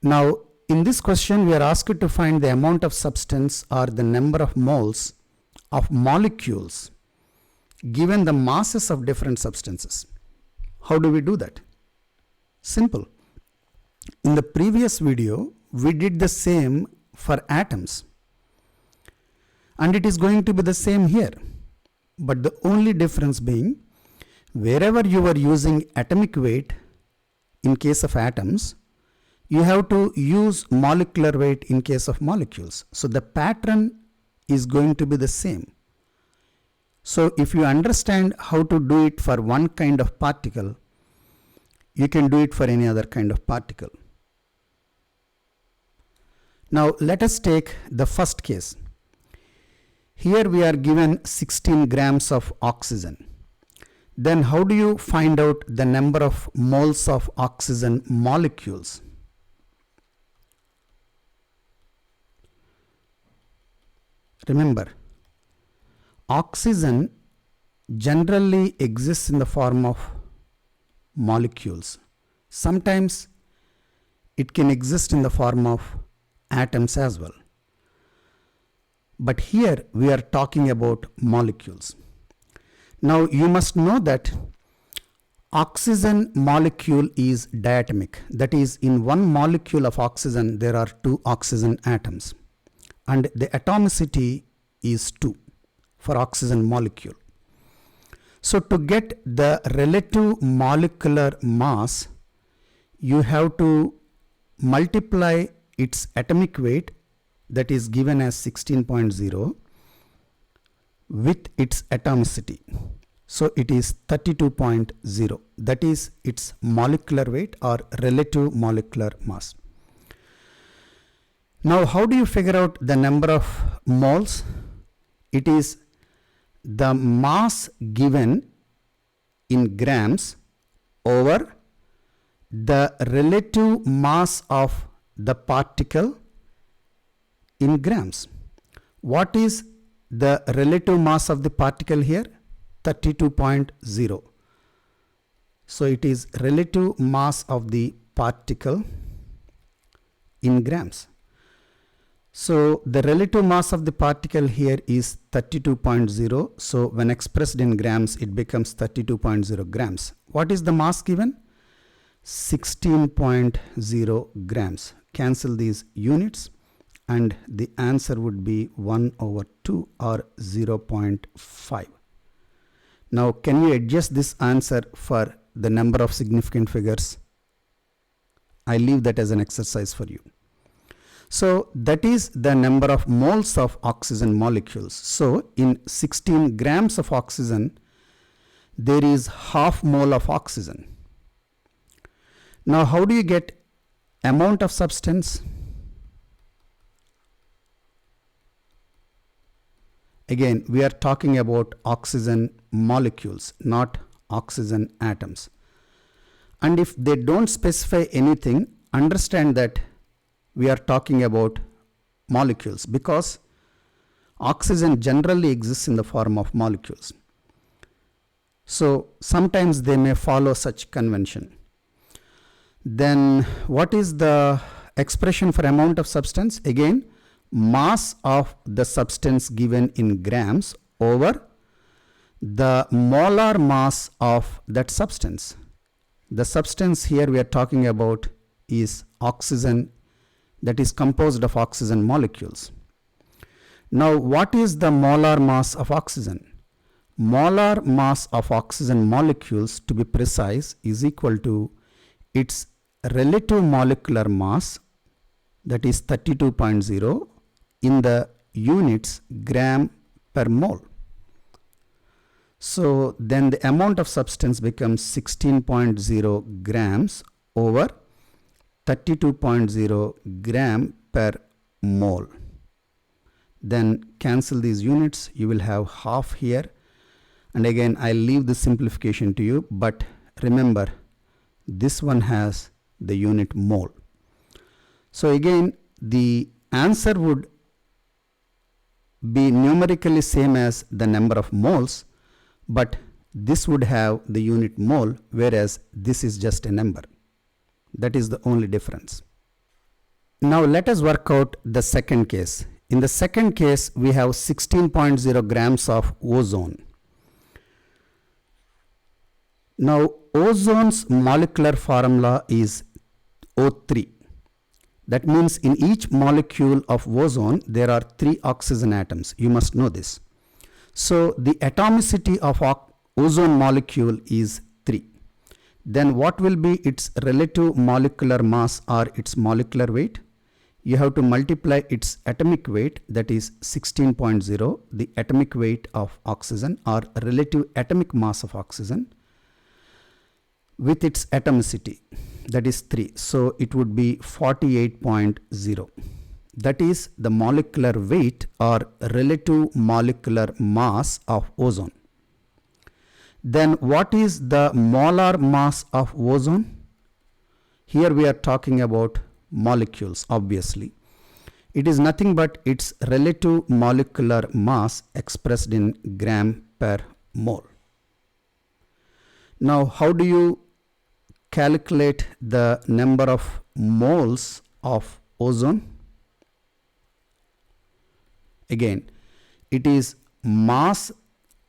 Now, in this question, we are asked to find the amount of substance or the number of moles of molecules given the masses of different substances. How do we do that? Simple. In the previous video, we did the same for atoms. And it is going to be the same here. But the only difference being, wherever you are using atomic weight, in case of atoms, you have to use molecular weight in case of molecules. So the pattern is going to be the same. So if you understand how to do it for one kind of particle, you can do it for any other kind of particle. Now let us take the first case. Here we are given 16 grams of oxygen. Then how do you find out the number of moles of oxygen molecules? Remember, oxygen generally exists in the form of molecules. Sometimes it can exist in the form of atoms as well. But here we are talking about molecules. Now you must know that oxygen molecule is diatomic. That is, in one molecule of oxygen there are 2 oxygen atoms. And the atomicity is 2 for oxygen molecule. So to get the relative molecular mass, you have to multiply its atomic weight, that is given as 16.0, with its atomicity. So it is 32.0. That is its molecular weight or relative molecular mass. Now how do you figure out the number of moles? It is the mass given in grams over the relative mass of the particle in grams. What is the relative mass of the particle here? 32.0. So it is relative mass of the particle in grams. So the relative mass of the particle here is 32.0. So when expressed in grams, it becomes 32.0 grams. What is the mass given? 16.0 grams. Cancel these units and the answer would be 1/2 or 0.5. Now can you adjust this answer for the number of significant figures? I leave that as an exercise for you. So that is the number of moles of oxygen molecules. So in 16 grams of oxygen, there is half mole of oxygen. Now how do you get amount of substance? Again, we are talking about oxygen molecules, not oxygen atoms. And if they don't specify anything, understand that we are talking about molecules, because oxygen generally exists in the form of molecules. So sometimes they may follow such convention. Then what is the expression for amount of substance? Again, mass of the substance given in grams over the molar mass of that substance. The substance here we are talking about is oxygen, that is composed of oxygen molecules. Now what is the molar mass of oxygen? Molar mass of oxygen molecules, to be precise, is equal to its relative molecular mass, that is 32.0, in the units gram per mole. So then the amount of substance becomes 16.0 grams over 32.0 gram per mole. Then cancel these units, you will have half here. And again, I'll leave the simplification to you, but remember, this one has the unit mole. So again, the answer would be numerically same as the number of moles, but this would have the unit mole, whereas this is just a number. That is the only difference. Now let us work out the second case. In the second case, we have 16.0 grams of ozone. Now ozone's molecular formula is O3. That means in each molecule of ozone, there are 3 oxygen atoms. You must know this. So the atomicity of ozone molecule is 3. Then what will be its relative molecular mass or its molecular weight? You have to multiply its atomic weight, that is 16.0, the atomic weight of oxygen or relative atomic mass of oxygen, with its atomicity, that is 3. So it would be 48.0. That is the molecular weight or relative molecular mass of ozone. Then what is the molar mass of ozone? Here we are talking about molecules, obviously. It is nothing but its relative molecular mass expressed in gram per mole. Now, how do you calculate the number of moles of ozone? Again, it is mass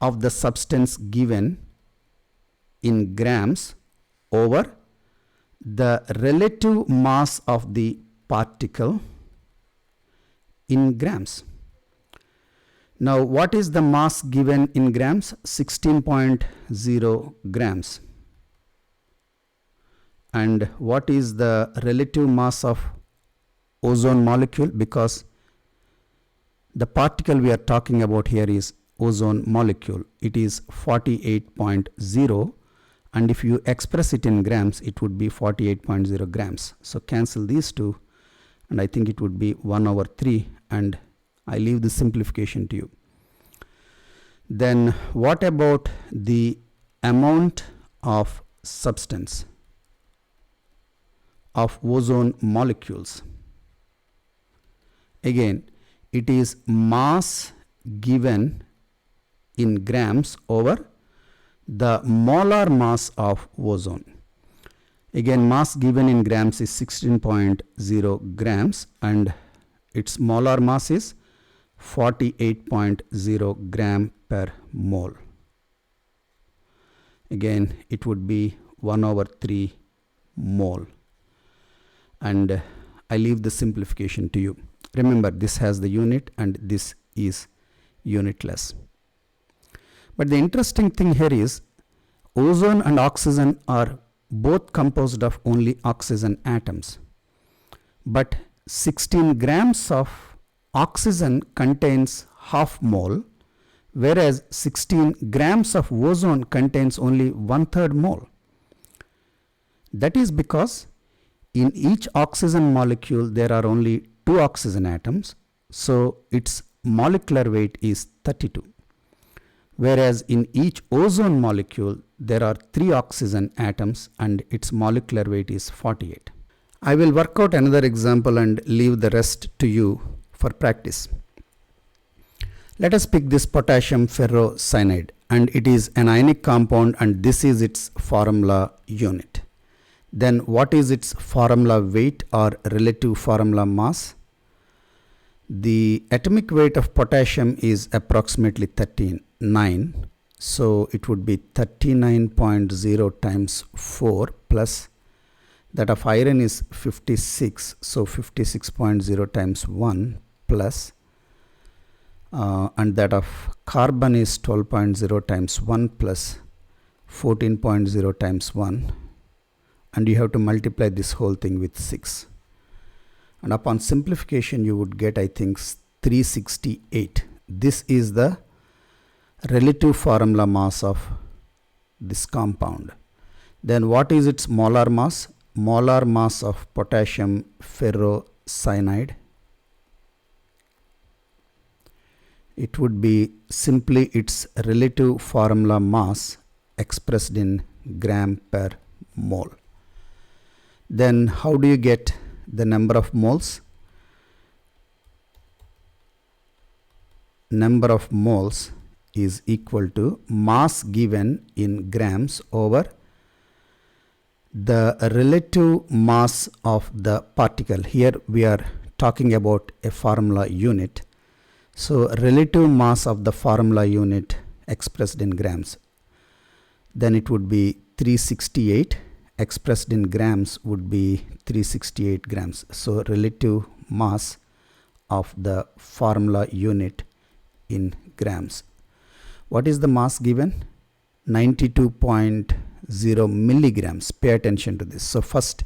of the substance given in grams over the relative mass of the particle in grams. Now, what is the mass given in grams? 16.0 grams. And what is the relative mass of ozone molecule? Because the particle we are talking about here is ozone molecule. It is 48.0, and if you express it in grams, it would be 48.0 grams. So cancel these two, and I think it would be 1/3, and I leave the simplification to you. Then what about the amount of substance of ozone molecules? Again, it is mass given in grams over the molar mass of ozone. Again, mass given in grams is 16.0 grams and its molar mass is 48.0 gram per mole. Again, it would be 1/3 mole, and I leave the simplification to you. Remember, this has the unit and this is unitless. But the interesting thing here is ozone and oxygen are both composed of only oxygen atoms. But 16 grams of oxygen contains half mole, whereas 16 grams of ozone contains only 1/3 mole. That is because in each oxygen molecule there are only 2 oxygen atoms, so its molecular weight is 32. Whereas in each ozone molecule there are 3 oxygen atoms and its molecular weight is 48. I will work out another example and leave the rest to you for practice. Let us pick this potassium ferrocyanide, and it is an ionic compound and this is its formula unit. Then what is its formula weight or relative formula mass? The atomic weight of potassium is approximately 39, so it would be 39.0 times 4 plus that of iron is 56, so 56.0 times 1 plus and that of carbon is 12.0 times 1 plus 14.0 times 1, and you have to multiply this whole thing with 6. And upon simplification you would get, I think, 368. This is the relative formula mass of this compound. Then what is its molar mass? Molar mass of potassium ferrocyanide, it would be simply its relative formula mass expressed in gram per mole. Then how do you get the number of moles? Number of moles is equal to mass given in grams over the relative mass of the particle. Here we are talking about a formula unit. So relative mass of the formula unit expressed in grams, then it would be 368. Expressed in grams would be 368 grams. So relative mass of the formula unit in grams. What is the mass given? 92.0 milligrams. Pay attention to this. So first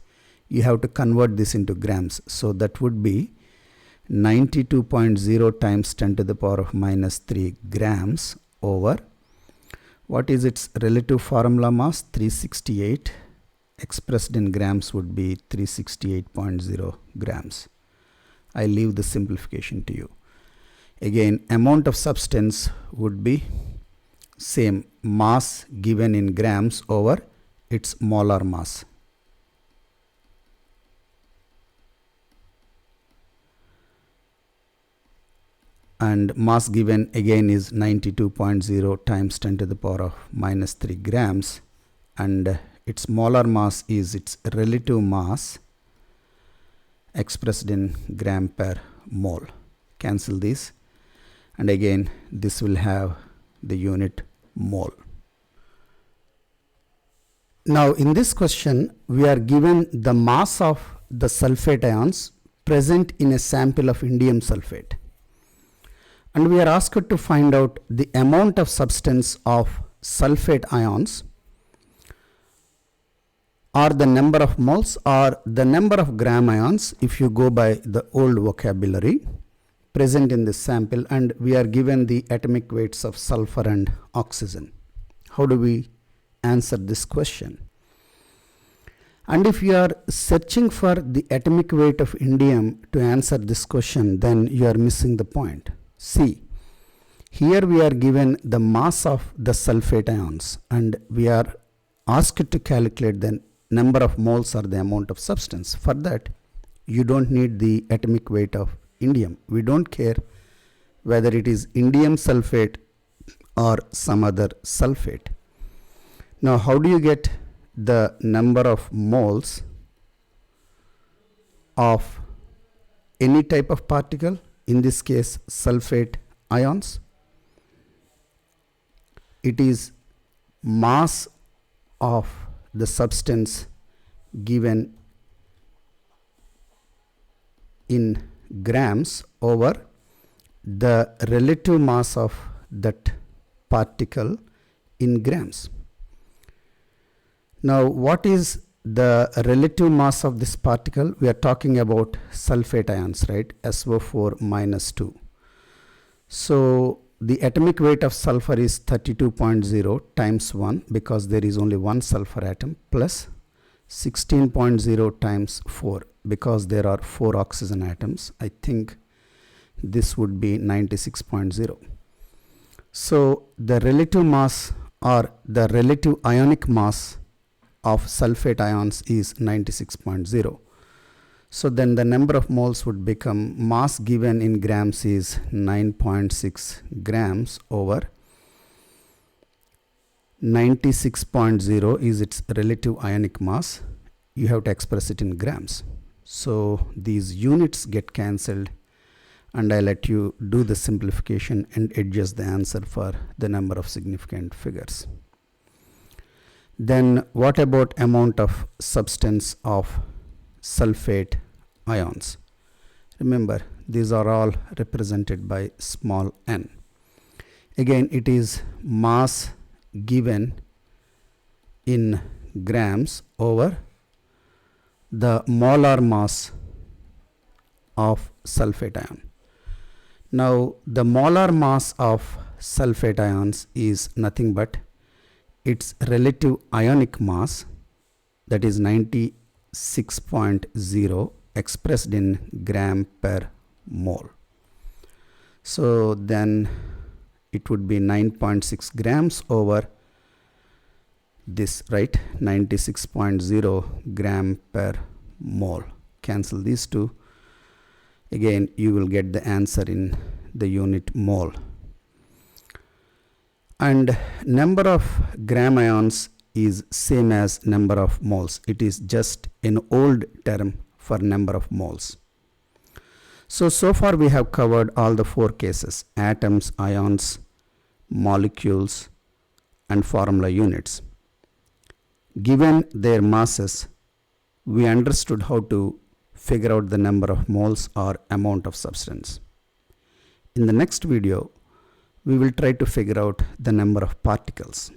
you have to convert this into grams. So that would be 92.0 times 10 to the power of minus 3 grams over, what is its relative formula mass? 368. Expressed in grams would be 368.0 grams. I leave the simplification to you. Again, amount of substance would be same, mass given in grams over its molar mass. And mass given again is 92.0 times 10 to the power of minus 3 grams, and its molar mass is its relative mass expressed in gram per mole. Cancel this, and again this will have the unit mole. Now in this question we are given the mass of the sulfate ions present in a sample of indium sulfate, and we are asked to find out the amount of substance of sulfate ions, or the number of moles, or the number of gram ions if you go by the old vocabulary, present in this sample, and we are given the atomic weights of sulfur and oxygen. How do we answer this question? And if you are searching for the atomic weight of indium to answer this question, then you are missing the point. See, here we are given the mass of the sulfate ions, and we are asked to calculate the number of moles or the amount of substance. For that, you don't need the atomic weight of indium. We don't care whether it is indium sulfate or some other sulfate. Now, how do you get the number of moles of any type of particle? In this case, sulfate ions. It is mass of the substance given in grams over the relative mass of that particle in grams. Now, what is the relative mass of this particle? We are talking about sulfate ions, right? SO4 minus 2. So the atomic weight of sulfur is 32.0 times 1, because there is only one sulfur atom, plus 16.0 times 4, because there are 4 oxygen atoms. I think this would be 96.0. So the relative mass, or the relative ionic mass of sulfate ions is 96.0. So then the number of moles would become, mass given in grams is 9.6 grams over 96.0 is its relative ionic mass. You have to express it in grams. So these units get cancelled, and I let you do the simplification and adjust the answer for the number of significant figures. Then what about amount of substance of sulfate ions? Remember, these are all represented by small n. Again, it is mass given in grams over the molar mass of sulfate ion. Now, the molar mass of sulfate ions is nothing but its relative ionic mass, that is 96.0 expressed in gram per mole. So then it would be 9.6 grams over this, right? 96.0 gram per mole. Cancel these two. Again, you will get the answer in the unit mole. And number of gram ions is same as number of moles. It is just an old term for number of moles. So far we have covered all the four cases: atoms, ions, molecules, and formula units. Given their masses, we understood how to figure out the number of moles or amount of substance. In the next video, we will try to figure out the number of particles.